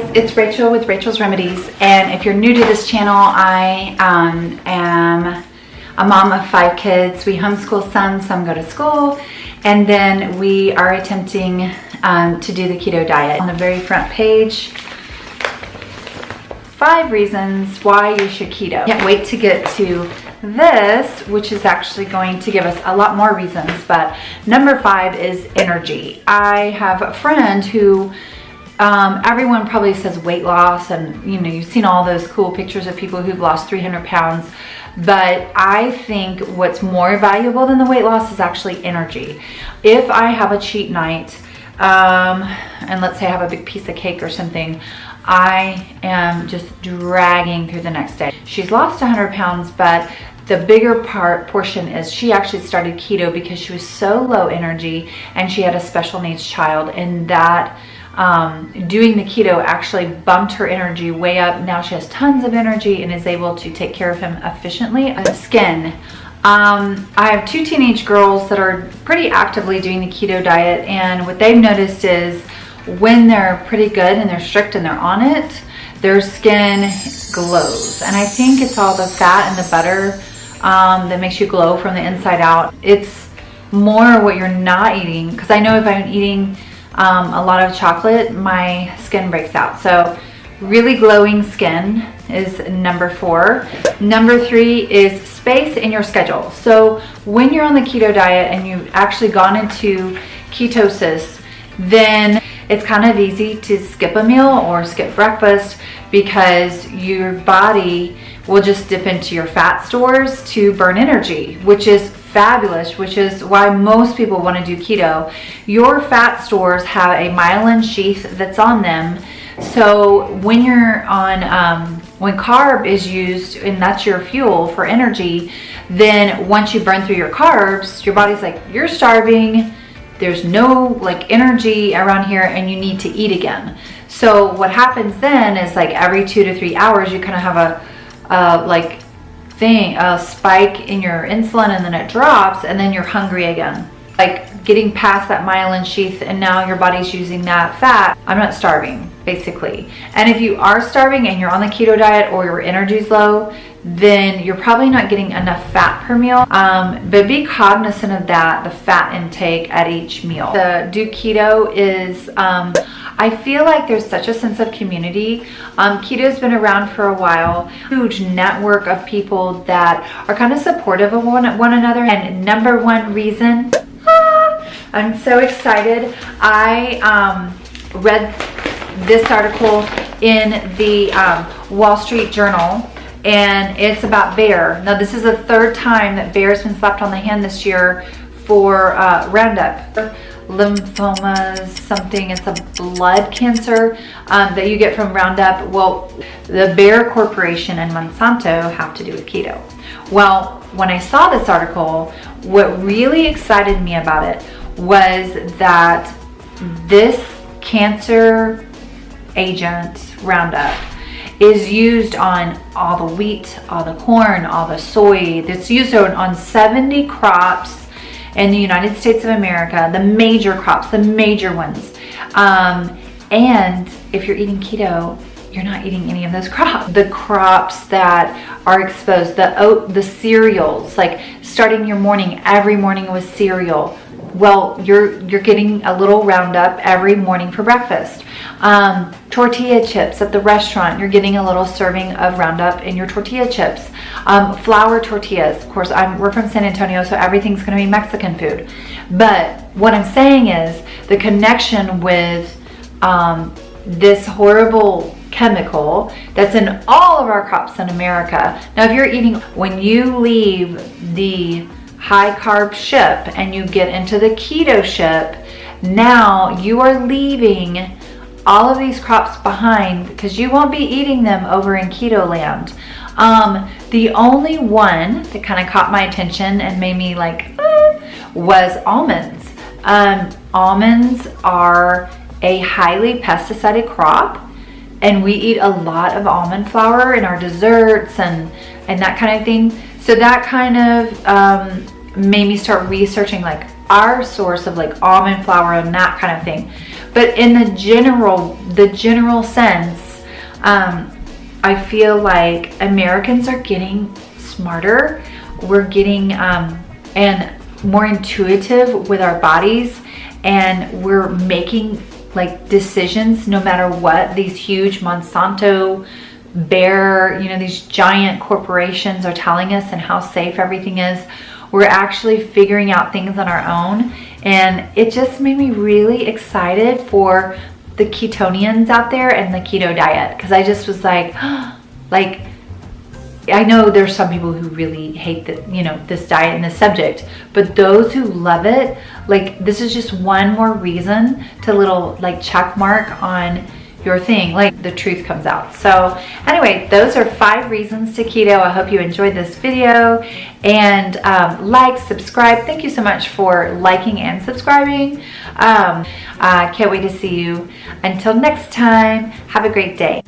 It's Rachel with Rachel's Remedies, and if you're new to this channel, I am a mom of 5 kids. We homeschool some go to school, and then we are attempting to do the keto diet. On the very front page, 5 reasons why you should keto. Can't wait to get to this, which is actually going to give us a lot more reasons, but number 5 is energy. I have a friend who everyone probably says weight loss, and you know, you've seen all those cool pictures of people who've lost 300 pounds, but I think what's more valuable than the weight loss is actually energy. If I have a cheat night, and let's say I have a big piece of cake or something, I am just dragging through the next day. She's lost 100 pounds, but the bigger portion is she actually started keto because she was so low energy and she had a special needs child, and that doing the keto actually bumped her energy way up. Now she has tons of energy and is able to take care of him efficiently. Skin. I have 2 teenage girls that are pretty actively doing the keto diet, and what they've noticed is when they're pretty good and they're strict and they're on it, their skin glows. And I think it's all the fat and the butter that makes you glow from the inside out. It's more what you're not eating, because I know if I'm eating a lot of chocolate, my skin breaks out. So really glowing skin is number 4. Number 3 is space in your schedule. So when you're on the keto diet and you've actually gone into ketosis, then it's kind of easy to skip a meal or skip breakfast, because your body will just dip into your fat stores to burn energy, which is fabulous, which is why most people want to do keto. Your fat stores have a myelin sheath that's on them. So when you're on, when carb is used and that's your fuel for energy, then once you burn through your carbs, your body's like, you're starving, there's no like energy around here, and you need to eat again. So what happens then is, like, every 2 to 3 hours you kind of have a spike in your insulin, and then it drops, and then you're hungry again, like getting past that myelin sheath, and now your body's using that fat. I'm not starving, basically. And if you are starving and you're on the keto diet or your energy's low, then you're probably not getting enough fat per meal. But be cognizant of that, the fat intake at each meal. The do keto is, I feel like there's such a sense of community. Keto's been around for a while. Huge network of people that are kind of supportive of one another. And number 1 reason, I'm so excited. I read this article in the Wall Street Journal, and it's about bear. Now, this is the 3rd time that bear's been slapped on the hand this year for Roundup. Lymphoma something, it's a blood cancer that you get from Roundup. Well, the Bayer Corporation and Monsanto have to do with keto. Well, when I saw this article, what really excited me about it was that this cancer agent, Roundup, is used on all the wheat, all the corn, all the soy. It's used on 70 crops in the United States of America, the major crops, the major ones. And if you're eating keto, you're not eating any of those crops. The crops that are exposed, the cereals, like starting your morning, every morning with cereal. Well, you're getting a little Roundup every morning for breakfast. Tortilla chips at the restaurant, you're getting a little serving of Roundup in your tortilla chips. Flour tortillas, of course, we're from San Antonio, so everything's going to be Mexican food. But what I'm saying is the connection with this horrible chemical that's in all of our crops in America. Now, if you're eating, when you leave the high carb ship and you get into the keto ship, now you are leaving all of these crops behind, because you won't be eating them over in keto land. The only one that kind of caught my attention and made me like, was almonds. Almonds are a highly pesticided crop, and we eat a lot of almond flour in our desserts and that kind of thing. So that kind of made me start researching like our source of like almond flour and that kind of thing. But in the general sense, I feel like Americans are getting smarter. We're getting and more intuitive with our bodies, and we're making like decisions no matter what these huge Monsanto, Bayer, you know, these giant corporations are telling us and how safe everything is. We're actually figuring out things on our own, and it just made me really excited for the ketonians out there and the keto diet, because I just was like, like, I know there's some people who really hate that, you know, this diet and this subject, but those who love it, like, this is just one more reason to little like check mark on your thing, like the truth comes out. So anyway, those are 5 reasons to keto. I hope you enjoyed this video, and like, subscribe. Thank you so much for liking and subscribing. Can't wait to see you. Until next time, have a great day.